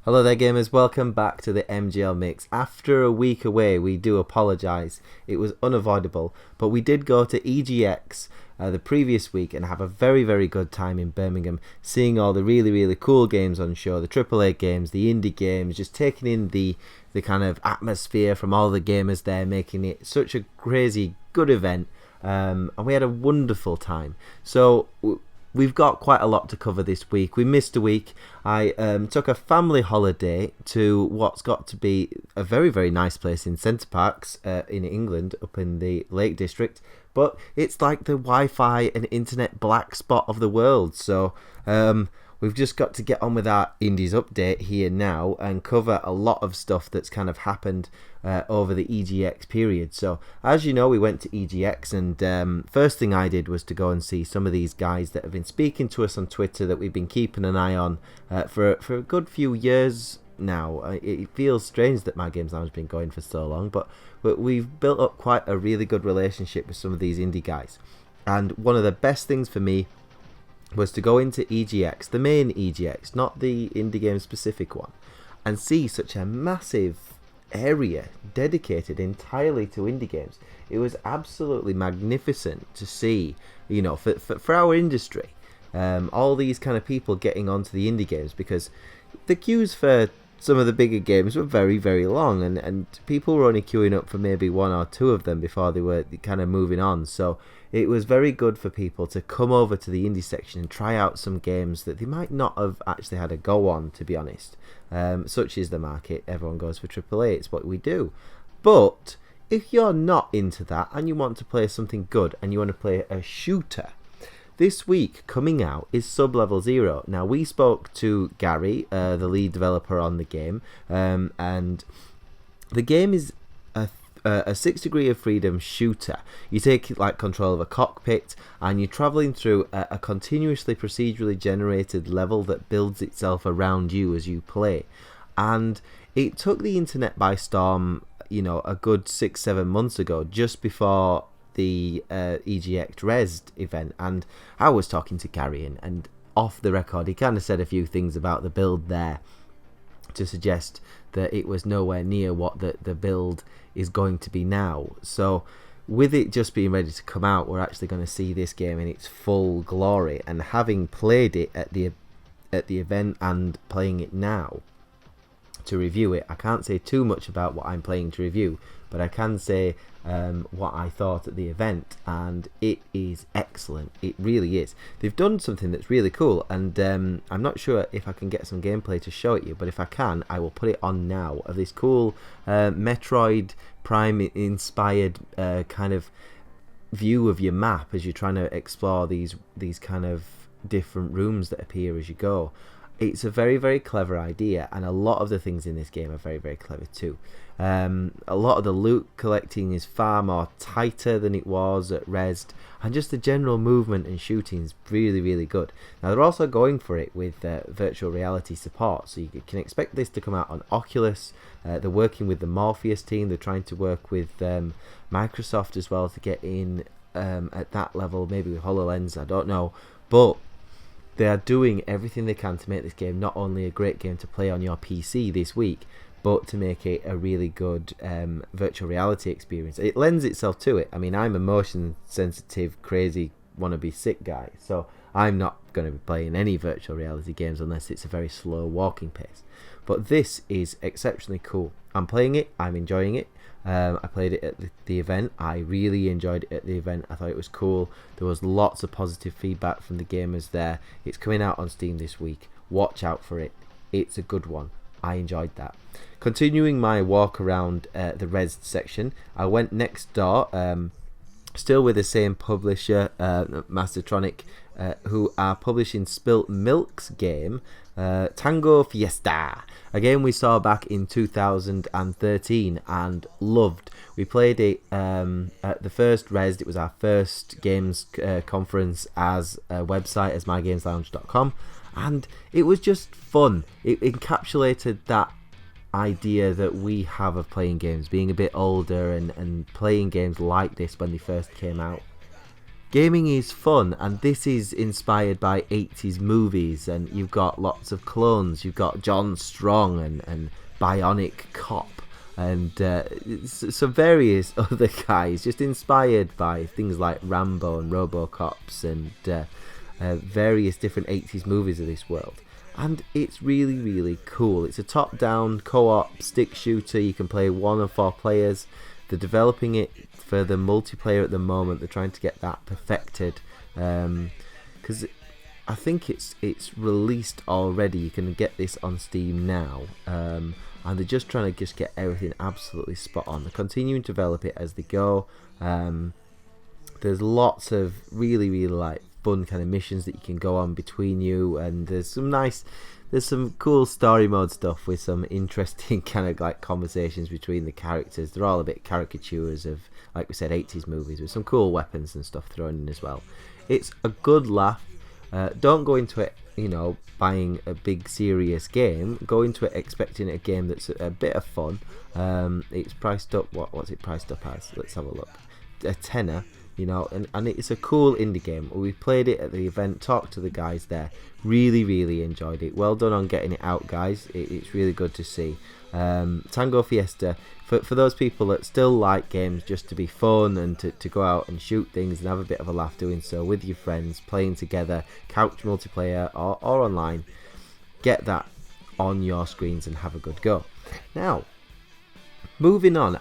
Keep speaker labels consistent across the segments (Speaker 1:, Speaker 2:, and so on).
Speaker 1: Hello there gamers, welcome back to the MGLMix. After a week away, we do apologise. It was unavoidable, but we did go to EGX the previous week and have a very good time in Birmingham, seeing all the really cool games on show, the AAA games, the indie games, just taking in the kind of atmosphere from all the gamers there, making it such a crazy good event, and we had a wonderful time. So we've got quite a lot to cover this week. We missed a week. I took a family holiday to what's got to be a very nice place in Centre Parks in England, up in the Lake District. But it's like the Wi-Fi and internet black spot of the world. So we've just got to get on with our Indies update here now and cover a lot of stuff that's kind of happened over the EGX period. So as you know, we went to EGX, and first thing I did was to go and see some of these guys that have been speaking to us on Twitter that we've been keeping an eye on for a good few years now. It feels strange that My Games Lounge has been going for so long, but we've built up quite a really good relationship with some of these indie guys. And one of the best things for me was to go into EGX, the main EGX, not the indie game specific one, and see such a massive area dedicated entirely to indie games. It was absolutely magnificent to see, you know, for our industry, all these kind of people getting onto the indie games, because the queues for some of the bigger games were very long, and people were only queuing up for maybe one or two of them before they were kind of moving on. So it was very good for people to come over to the indie section and try out some games that they might not have actually had a go on, to be honest. Such is the market. Everyone goes for AAA. It's what we do. But if you're not into that and you want to play something good and you want to play a shooter, this week coming out is Sublevel 0. Now, we spoke to Gary, the lead developer on the game, and the game is a 6 degree of freedom shooter. You take like control of a cockpit and you're travelling through a continuously procedurally generated level that builds itself around you as you play. And it took the internet by storm, you know, a good 6-7 months ago, just before the EGX Resd event, and I was talking to Gary, and off the record he kind of said a few things about the build there to suggest that it was nowhere near what the build is going to be now. So with it just being ready to come out, we're actually going to see this game in its full glory. And having played it at the event and playing it now to review it, I can't say too much about what I'm playing to review, but I can say what I thought at the event, and it is excellent. It really is. They've done something that's really cool, and I'm not sure if I can get some gameplay to show it you, but if I can, I will put it on now, of this cool Metroid Prime inspired kind of view of your map as you're trying to explore these kind of different rooms that appear as you go. It's a very clever idea, and a lot of the things in this game are very clever too. A lot of the loot collecting is far more tighter than it was at Resd, and just the general movement and shooting is really good. Now they're also going for it with virtual reality support, so you can expect this to come out on Oculus. They're working with the Morpheus team. They're trying to work with Microsoft as well to get in at that level, maybe with HoloLens, I don't know, but they are doing everything they can to make this game not only a great game to play on your PC this week, but to make it a really good virtual reality experience. It lends itself to it. I mean, I'm a motion sensitive, crazy, wannabe sick guy, so I'm not going to be playing any virtual reality games unless it's a very slow walking pace. But this is exceptionally cool. I'm playing it, I'm enjoying it. I played it at the event. I really enjoyed it at the event. I thought it was cool. There was lots of positive feedback from the gamers there. It's coming out on Steam this week. Watch out for it. It's a good one. I enjoyed that. Continuing my walk around the Res section, I went next door, still with the same publisher, Mastertronic, who are publishing Spilt Milk's game, Tango Fiesta. A game we saw back in 2013 and loved. We played it at the first Resd. It was our first games conference as a website, as mygameslounge.com, and it was just fun. It encapsulated that idea that we have of playing games, being a bit older and playing games like this when they first came out. gaming is fun, and this is inspired by 80s movies, and you've got lots of clones. You've got John Strong and Bionic Cop, and some various other guys, just inspired by things like Rambo and Robocops and various different 80s movies of this world. And it's really, really cool. It's a top-down co-op stick shooter. You can play 1 or 4 players. They're developing it for the multiplayer at the moment. They're trying to get that perfected, because I think it's released already. You can get this on Steam now, and they're just trying to get everything absolutely spot on. They're continuing to develop it as they go. There's lots of really, really like fun kind of missions that you can go on between you, and there's some cool story mode stuff with some interesting kind of like conversations between the characters. They're all a bit caricatures of, like we said, 80s movies, with some cool weapons and stuff thrown in as well. It's a good laugh. Don't go into it, buying a big serious game. Go into it expecting a game that's a bit of fun. It's priced up. What's it priced up as? Let's have a look. A tenner. And it's a cool indie game. We played it at the event, talked to the guys there, really, really enjoyed it. Well done on getting it out, guys. It's really good to see. Tango Fiesta, for those people that still like games just to be fun and to go out and shoot things and have a bit of a laugh doing so with your friends, playing together, couch multiplayer or online, get that on your screens and have a good go. Now, moving on,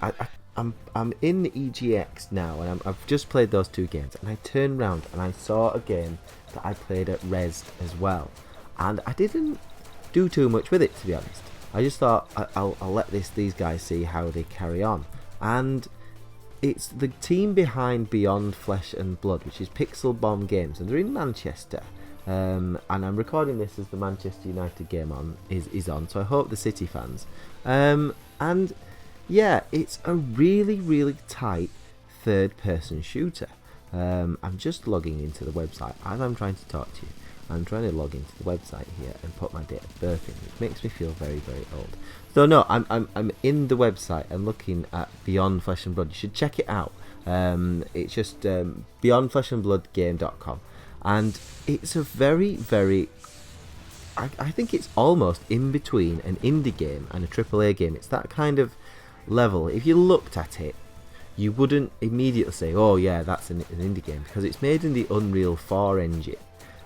Speaker 1: I'm in the EGX now, and I've just played those 2 games, and I turned around and I saw a game that I played at Res as well, and I didn't do too much with it, to be honest. I just thought I'll let these guys see how they carry on, and it's the team behind Beyond Flesh and Blood, which is Pixel Bomb Games, and they're in Manchester. And I'm recording this as the Manchester United game is on, so I hope the City fans. And yeah, it's a really, really tight third-person shooter. I'm just logging into the website as I'm trying to talk to you. I'm trying to log into the website here and put my date of birth in, which makes me feel very, very old. So no, I'm in the website and looking at Beyond Flesh and Blood. You should check it out. It's just beyondfleshandbloodgame.com, and it's a very, very, I think it's almost in between an indie game and a AAA game. It's that kind of level. If you looked at it, you wouldn't immediately say, oh yeah, that's an indie game, because it's made in the Unreal 4 engine,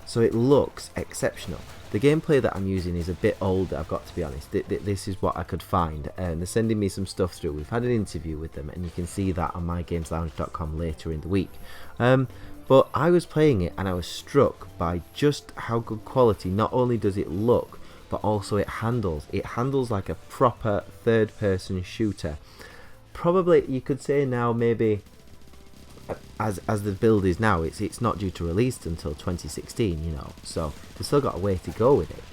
Speaker 1: so it looks exceptional. The gameplay that I'm using is a bit older, I've got to be honest. This is what I could find, and they're sending me some stuff through. We've had an interview with them, and you can see that on mygameslounge.com later in the week. But I was playing it and I was struck by just how good quality not only does it look, but also it handles. It handles like a proper third-person shooter. Probably you could say now, maybe as the build is now, it's not due to release until 2016, so they've still got a way to go with it.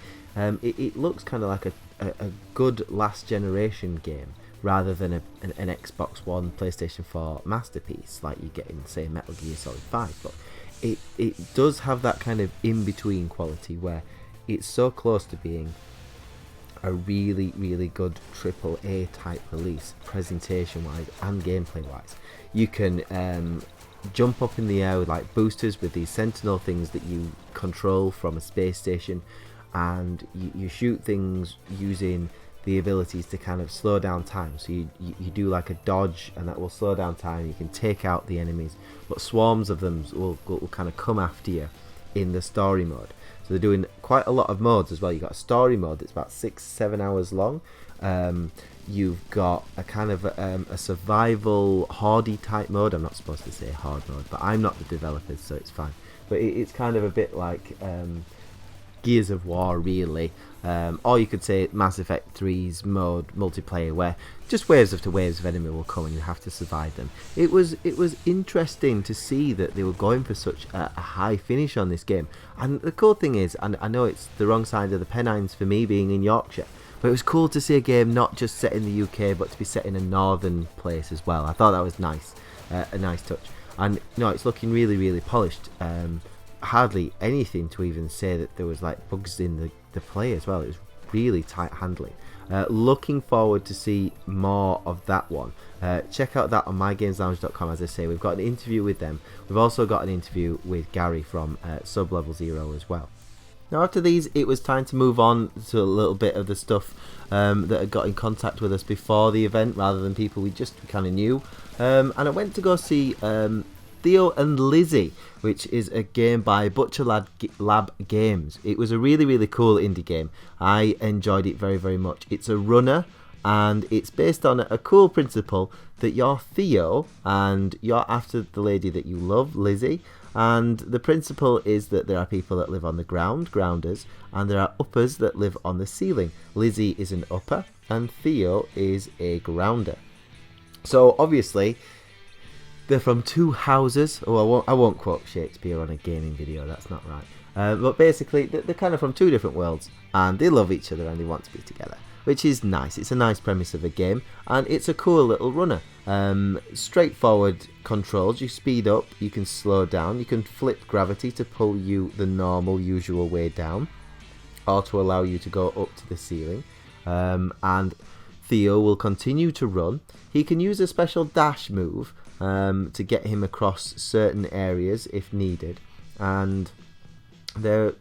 Speaker 1: It looks kind of like a good last generation game, rather than an Xbox One, PlayStation 4 masterpiece like you get in, say, Metal Gear Solid 5. But it does have that kind of in-between quality where it's so close to being a really, really good AAA type release, presentation-wise and gameplay-wise. You can jump up in the air with like boosters with these sentinel things that you control from a space station, and you shoot things using the abilities to kind of slow down time. So you do like a dodge, and that will slow down time. You can take out the enemies, but swarms of them will kind of come after you in the story mode. So they're doing quite a lot of modes as well. You've got a story mode that's about 6-7 hours long. You've got a kind of a survival hardy type mode. I'm not supposed to say hard mode, but I'm not the developer, so it's fine. But it's kind of a bit like Gears of War, really. Or you could say Mass Effect 3's mode multiplayer, where just waves after waves of enemy will come and you have to survive them. It was interesting to see that they were going for such a high finish on this game. And the cool thing is, and I know it's the wrong side of the Pennines for me being in Yorkshire, but it was cool to see a game not just set in the UK, but to be set in a northern place as well. I thought that was nice, a nice touch. And it's looking really, really polished. Hardly anything to even say that there was like bugs in the play as well. It was really tight handling. Looking forward to see more of that one. Check out that on mygameslounge.com. As I say, we've got an interview with them. We've also got an interview with Gary from Sublevel Zero as well. Now after these, it was time to move on to a little bit of the stuff that had got in contact with us before the event, rather than people we just kind of knew. And I went to go see Theo and Lizzie, which is a game by Butcher Lab Games. It was a really, really cool indie game. I enjoyed it very, very much. It's a runner, and it's based on a cool principle that you're Theo and you're after the lady that you love, Lizzie. And the principle is that there are people that live on the ground, grounders, and there are uppers that live on the ceiling. Lizzie is an upper and Theo is a grounder. So obviously they're from two houses. Oh, I won't quote Shakespeare on a gaming video, that's not right. But basically they're kind of from two different worlds, and they love each other and they want to be together, which is nice. It's a nice premise of a game, and it's a cool little runner. Straightforward controls. You speed up, you can slow down, you can flip gravity to pull you the normal, usual way down, or to allow you to go up to the ceiling. And Theo will continue to run. He can use a special dash move to get him across certain areas if needed. And their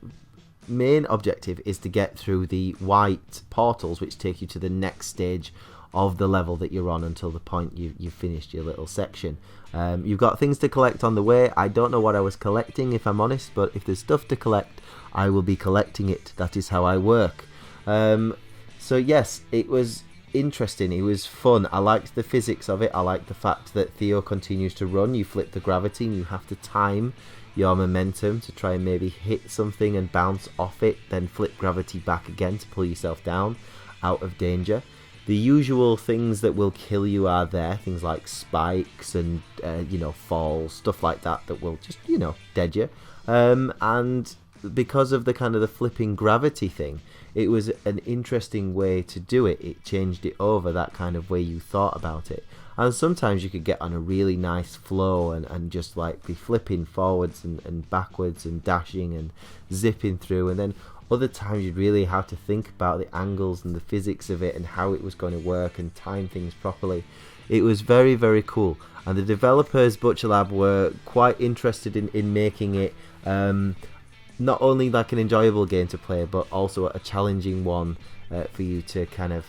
Speaker 1: main objective is to get through the white portals, which take you to the next stage of the level that you're on until the point you've finished your little section. You've got things to collect on the way. I don't know what I was collecting, if I'm honest, but if there's stuff to collect, I will be collecting it. That is how I work. So yes, it was interesting. It was fun. I liked the physics of it. I liked the fact that Theo continues to run. You flip the gravity and you have to time your momentum to try and maybe hit something and bounce off it, then flip gravity back again to pull yourself down out of danger. The usual things that will kill you are there, things like spikes and falls, stuff like that will just dead you. And because of the kind of the flipping gravity thing, it was an interesting way to do it. It changed it over that kind of way you thought about it. And sometimes you could get on a really nice flow and just like be flipping forwards and backwards and dashing and zipping through, and then other times you'd really have to think about the angles and the physics of it and how it was going to work and time things properly. It was very, very cool. And the developers, Butcher Lab, were quite interested in making it not only like an enjoyable game to play, but also a challenging one for you to kind of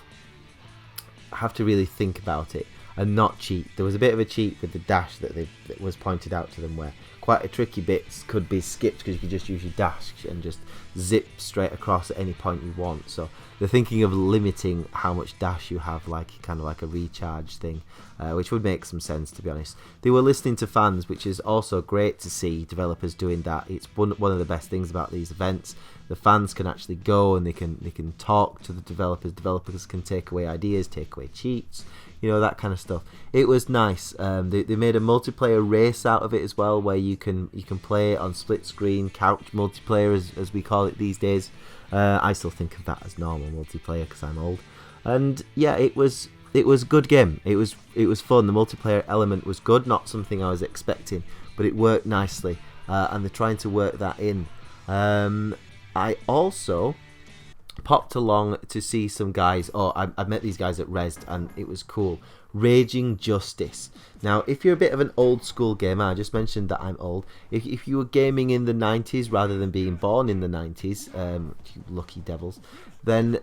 Speaker 1: have to really think about it and not cheat. There was a bit of a cheat with the dash that was pointed out to them, where quite a tricky bits could be skipped because you could just use your dash and just zip straight across at any point you want. So they're thinking of limiting how much dash you have, like kind of like a recharge thing, which would make some sense, to be honest. They were listening to fans, which is also great to see developers doing that. It's one of the best things about these events. The fans can actually go and they can talk to the developers. Developers can take away ideas, take away cheats, that kind of stuff. It was nice. They made a multiplayer race out of it as well, where you can play on split screen couch multiplayer, as we call it these days. I still think of that as normal multiplayer because I'm old. And yeah, it was a good game. It was fun. The multiplayer element was good, not something I was expecting, but it worked nicely, and they're trying to work that in. I also popped along to see some guys. I met these guys at Rezzed, and it was cool. Raging Justice. Now, if you're a bit of an old school gamer, I just mentioned that I'm old. If you were gaming in the 90s rather than being born in the 90s, you lucky devils, then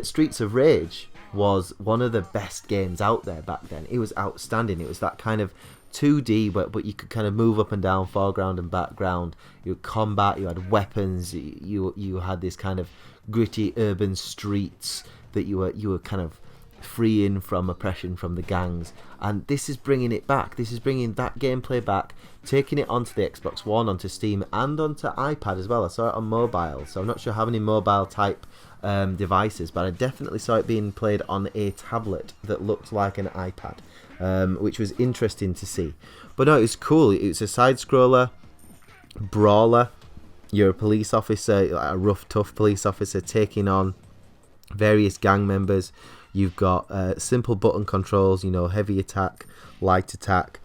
Speaker 1: Streets of Rage was one of the best games out there back then. It was outstanding. It was that kind of 2D, but you could kind of move up and down, foreground and background. You had combat, you had weapons, you had this kind of gritty urban streets that you were kind of freeing from oppression from the gangs. And this is bringing it back. This is bringing that gameplay back, taking it onto the Xbox One, onto Steam, and onto iPad as well. I saw it on mobile, so I'm not sure how many mobile type devices, but I definitely saw it being played on a tablet that looked like an iPad, which was interesting to see. But no, it was cool. It's a side-scroller brawler. You're a police officer, a rough, tough police officer, taking on various gang members. You've got simple button controls, heavy attack, light attack.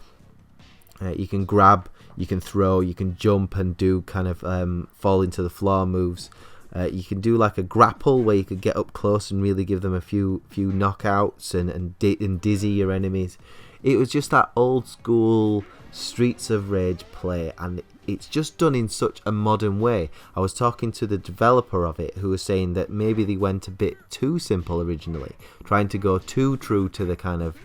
Speaker 1: You can grab, you can throw, you can jump and do kind of fall into the floor moves. You can do like a grapple where you could get up close and really give them a few knockouts and dizzy your enemies. It was just that old school Streets of Rage play, and it's just done in such a modern way. I was talking to the developer of it, who was saying that maybe they went a bit too simple originally, trying to go too true to the kind of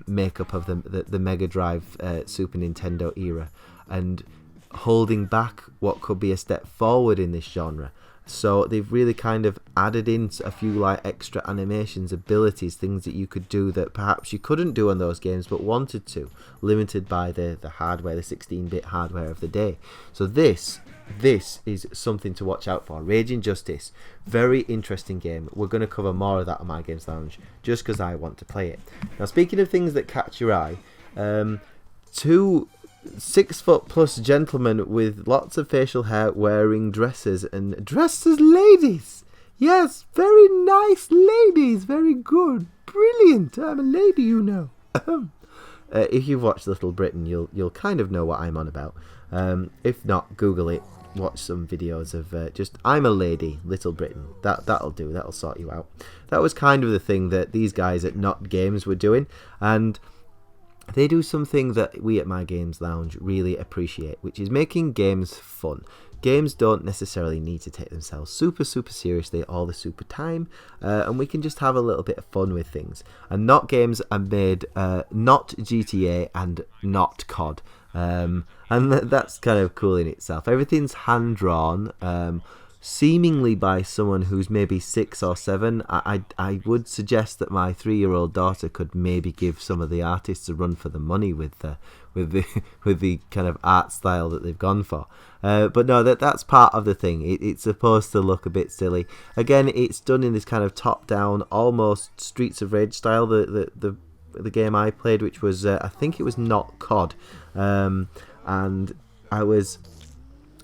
Speaker 1: makeup of the Mega Drive Super Nintendo era, and holding back what could be a step forward in this genre. So they've really kind of added in a few like extra animations, abilities, things that you could do that perhaps you couldn't do on those games but wanted to, limited by the hardware, the 16-bit hardware of the day. So this is something to watch out for. Rage Injustice, very interesting game. We're going to cover more of that on My Games Lounge just because I want to play it. Now, speaking of things that catch your eye, two 6-foot+ gentlemen with lots of facial hair wearing dresses and dressed as ladies. Yes, very nice ladies. Very good. Brilliant. I'm a lady, you know. If you've watched Little Britain, you'll kind of know what I'm on about. If not, Google it. Watch some videos of just I'm a lady, Little Britain. That'll do. That'll sort you out. That was kind of the thing that these guys at Not Games were doing, and they do something that we at My Games Lounge really appreciate, which is making games fun. Games don't necessarily need to take themselves super seriously all the super time, and we can just have a little bit of fun with things. And Not Games are made not GTA and not COD, and that's kind of cool in itself. Everything's hand-drawn, seemingly by someone who's maybe 6 or 7. I would suggest that my 3-year-old daughter could maybe give some of the artists a run for the money with the kind of art style that they've gone for. But no, that's part of the thing. It's supposed to look a bit silly. Again, it's done in this kind of top-down, almost Streets of Rage style. The game I played, which was I think it was not COD, and I was.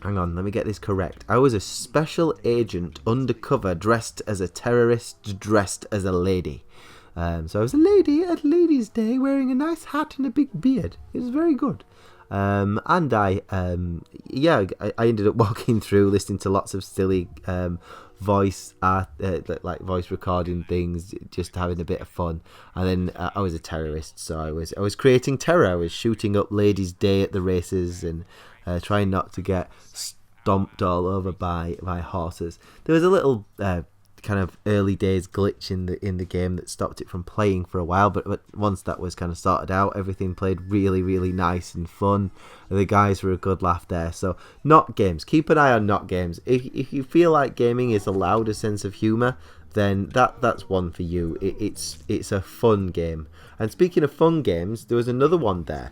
Speaker 1: Hang on, let me get this correct. I was a special agent undercover dressed as a terrorist dressed as a lady. So I was a lady at Ladies' Day wearing a nice hat and a big beard. It was very good. And I ended up walking through listening to lots of silly voice art, like voice recording things, just having a bit of fun. And then I was a terrorist, so I was creating terror. I was shooting up Ladies' Day at the races and trying not to get stomped all over by horses. There was a little kind of early days glitch in the game that stopped it from playing for a while, but once that was kind of sorted out, everything played really nice and fun. The guys were a good laugh there. So Not Games, keep an eye on Not Games. If you feel like gaming is allowed a sense of humour, then that's one for you. It's a fun game. And speaking of fun games, there was another one there,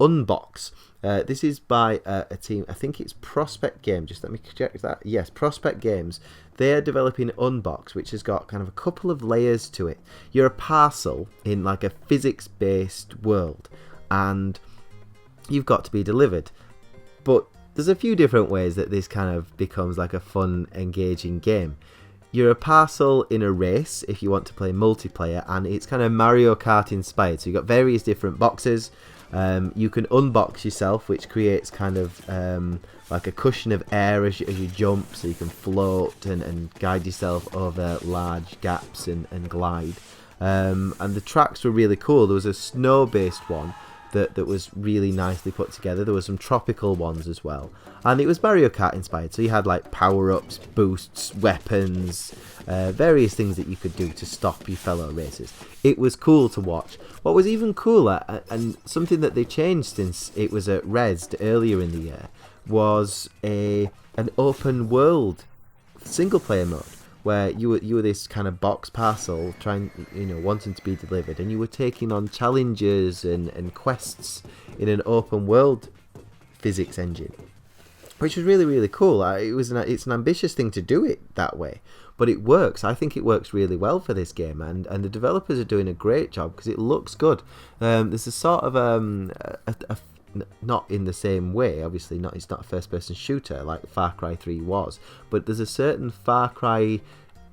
Speaker 1: Unbox. This is by a team, I think it's Prospect Games. Just let me check that. Yes, Prospect Games. They're developing Unbox, which has got kind of a couple of layers to it. You're a parcel in like a physics-based world, and you've got to be delivered. But there's a few different ways that this kind of becomes like a fun, engaging game. You're a parcel in a race if you want to play multiplayer, and it's kind of Mario Kart inspired. So you've got various different boxes. You can unbox yourself, which creates kind of like a cushion of air as you jump, so you can float and guide yourself over large gaps and glide. And the tracks were really cool. There was a snow-based one that was really nicely put together. There were some tropical ones as well. And it was Mario Kart inspired, so you had like power-ups, boosts, weapons, various things that you could do to stop your fellow racers. It was cool to watch. What was even cooler, and something that they changed since it was at Rezzed earlier in the year, was an open world single player mode, where you were this kind of box parcel wanting to be delivered, and you were taking on challenges and quests in an open world physics engine, which was really cool. It's an ambitious thing to do it that way, but it works. I think it works really well for this game, and the developers are doing a great job because it looks good. There's a sort of not in the same way, obviously not. It's not a first-person shooter like Far Cry 3 was, but there's a certain Far Cry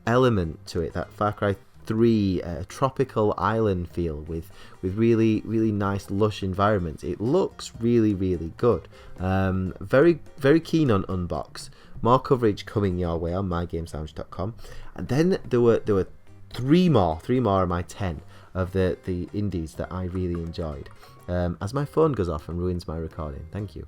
Speaker 1: element to it. That Far Cry 3 tropical island feel with really nice lush environments. It looks really good. Very keen on Unbox. More coverage coming your way on mygameslounge.com. And then there were three more of my 10 of the indies that I really enjoyed. As my phone goes off and ruins my recording, thank you.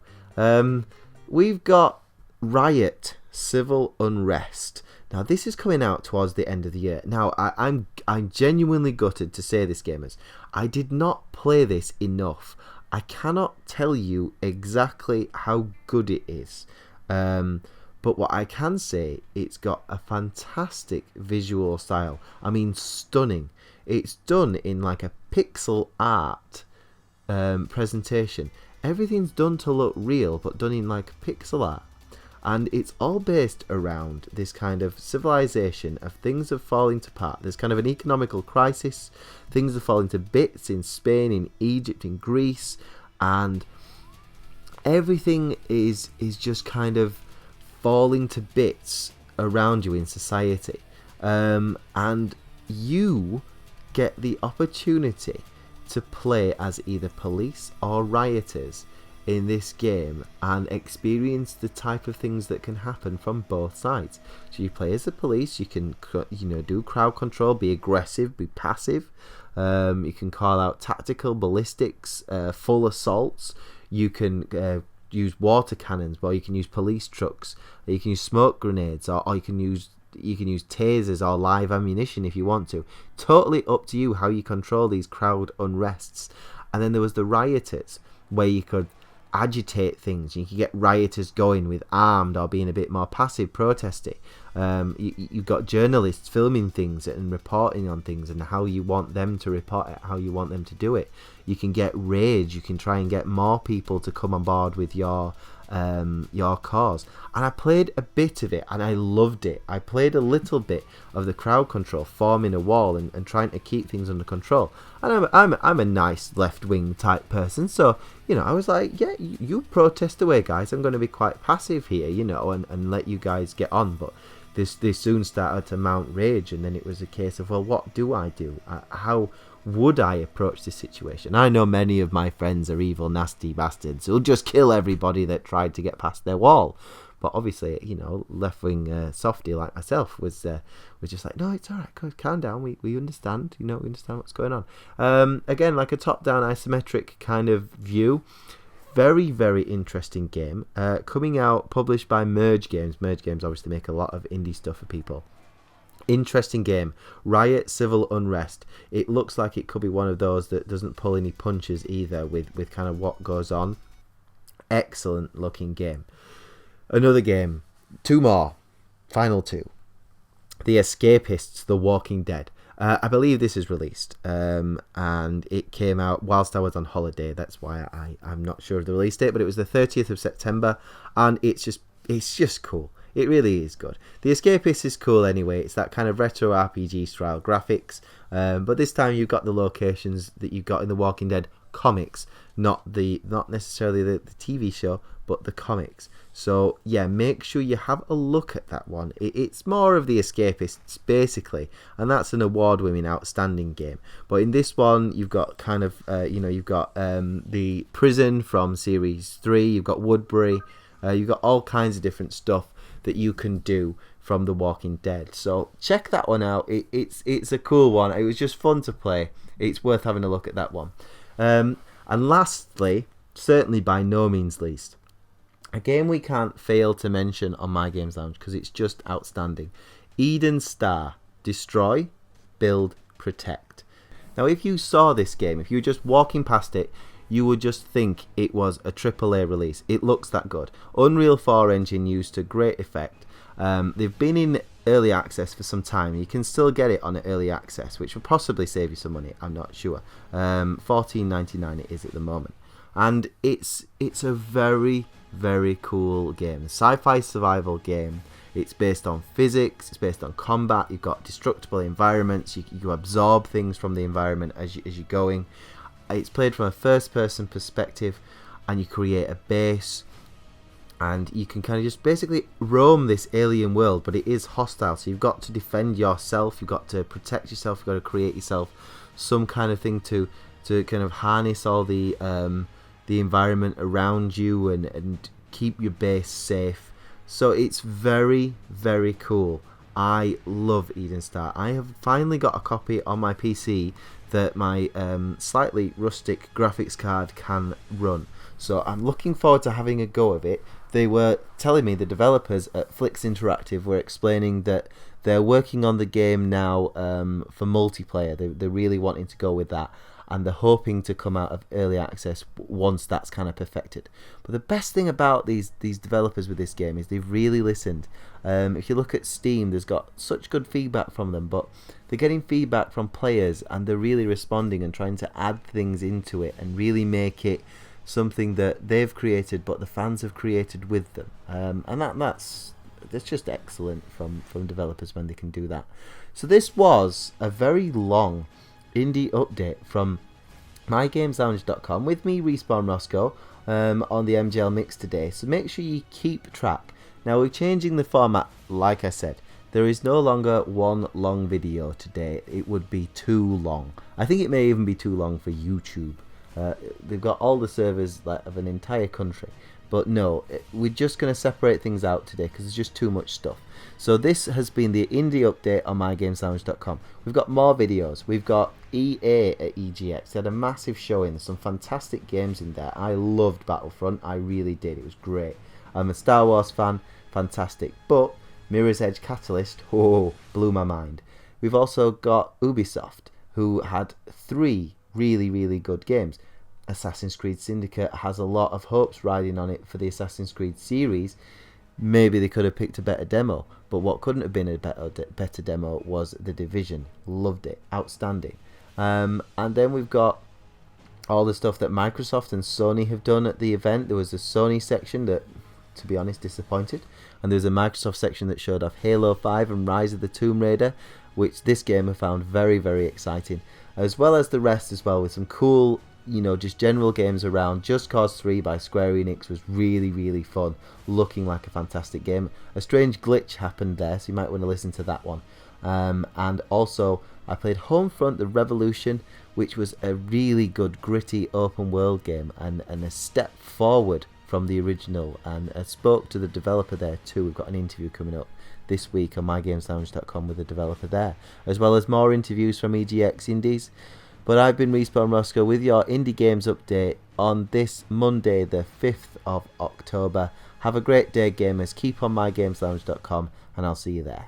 Speaker 1: We've got Riot, Civil Unrest. Now this is coming out towards the end of the year. Now I'm genuinely gutted to say this, gamers. I did not play this enough. I cannot tell you exactly how good it is. But what I can say, it's got a fantastic visual style. I mean, stunning. It's done in like a pixel art presentation. Everything's done to look real, but done in like pixel art. And it's all based around this kind of civilization of things are falling apart. There's kind of an economical crisis. Things are falling to bits in Spain, in Egypt, in Greece. And everything is just kind of falling to bits around you in society. And you get the opportunity to play as either police or rioters in this game and experience the type of things that can happen from both sides. So you play as the police, you can do crowd control, be aggressive, be passive. You can call out tactical ballistics, full assaults. You can use water cannons, or you can use police trucks. You can use smoke grenades, or you can use tasers or live ammunition if you want to. Totally up to you how you control these crowd unrests. And then there was the rioters, where you could agitate things. You can get rioters going with armed or being a bit more passive, protesty. You've got journalists filming things and reporting on things and how you want them to report it, how you want them to do it. You can get rage. You can try and get more people to come on board with your cause. And I played a bit of it and I loved it. I played a little bit of the crowd control, forming a wall and trying to keep things under control. And I'm a nice left-wing type person, so I was like, yeah, you protest away, guys. I'm going to be quite passive here, and let you guys get on. But they soon started to mount rage, and then it was a case of, well, what do I do? How would I approach this situation? I know many of my friends are evil, nasty bastards who'll just kill everybody that tried to get past their wall. But obviously, left-wing softy like myself was just like, no, it's all right, calm down. We understand, we understand what's going on. Again, like a top-down isometric kind of view. Very, very interesting game. Coming out, published by Merge Games. Merge Games obviously make a lot of indie stuff for people. Interesting game. Riot, Civil Unrest. It looks like it could be one of those that doesn't pull any punches either with kind of what goes on. Excellent looking game. Another game. Two more. Final two. The Escapists, The Walking Dead. I believe this is released, and it came out whilst I was on holiday. That's why I'm not sure of the release date, but it was the 30th of September, and it's just cool. It really is good. The Escapists is cool anyway. It's that kind of retro RPG style graphics, but this time you've got the locations that you've got in the Walking Dead comics, not necessarily the TV show, but the comics. So yeah, make sure you have a look at that one. It's more of the Escapists basically, and that's an award-winning, outstanding game. But in this one, you've got kind of you've got the prison from series 3. You've got Woodbury. You've got all kinds of different stuff that you can do from The Walking Dead. So check that one out. It's a cool one. It was just fun to play. It's worth having a look at that one. And lastly, certainly by no means least, a game we can't fail to mention on My Games Lounge because it's just outstanding. Eden Star. Destroy, build, protect. Now if you saw this game, if you were just walking past it, you would just think it was a AAA release. It looks that good. Unreal 4 engine used to great effect. They've been in early access for some time. You can still get it on early access, which will possibly save you some money. I'm not sure. $14.99 it is at the moment. And it's a very, very cool game. A sci-fi survival game. It's based on physics. It's based on combat. You've got destructible environments. You absorb things from the environment as you're going. It's played from a first-person perspective, and you create a base, and you can kind of just basically roam this alien world, but it is hostile, so you've got to defend yourself, you've got to protect yourself, you've got to create yourself some kind of thing to kind of harness all the environment around you and keep your base safe. So it's very, very cool. I love Eden Star. I have finally got a copy on my PC that my slightly rustic graphics card can run. So I'm looking forward to having a go of it. They were telling me, the developers at Flix Interactive were explaining that they're working on the game now for multiplayer. They're really wanting to go with that, and they're hoping to come out of early access once that's kind of perfected. But the best thing about these developers with this game is they've really listened. If you look at Steam, there's got such good feedback from them, but they're getting feedback from players, and they're really responding and trying to add things into it and really make it something that they've created but the fans have created with them. And that's just excellent from developers when they can do that. So this was a very long indie update from mygameslounge.com with me, Respawn Roscoe, on the MGLMix today. So make sure you keep track. Now we're changing the format, like I said. There is no longer one long video today. It would be too long. I think it may even be too long for YouTube. They've got all the servers of an entire country. But no, we're just going to separate things out today because there's just too much stuff. So this has been the indie update on mygameslounge.com. We've got more videos. We've got EA at EGX. They had a massive showing. There's some fantastic games in there. I loved Battlefront. I really did. It was great. I'm a Star Wars fan. Fantastic. But Mirror's Edge Catalyst, blew my mind. We've also got Ubisoft, who had 3 really, really good games. Assassin's Creed Syndicate has a lot of hopes riding on it for the Assassin's Creed series. Maybe they could have picked a better demo, but what couldn't have been a better demo was The Division. Loved it. Outstanding. And then we've got all the stuff that Microsoft and Sony have done at the event. There was a Sony section that, to be honest, disappointed. And there was a Microsoft section that showed off Halo 5 and Rise of the Tomb Raider, which this game I found very, very exciting. As well as the rest as well, with some cool, just general games around. Just Cause 3 by Square Enix was really, really fun, looking like a fantastic game. A strange glitch happened there, so you might want to listen to that one. And also, I played Homefront: The Revolution, which was a really good, gritty, open world game, and a step forward from the original. And I spoke to the developer there too. We've got an interview coming up this week on mygameslounge.com with the developer there, as well as more interviews from EGX Indies. But I've been Respawn Roscoe with your Indie Games update on this Monday, the 5th of October. Have a great day, gamers. Keep on mygameslounge.com, and I'll see you there.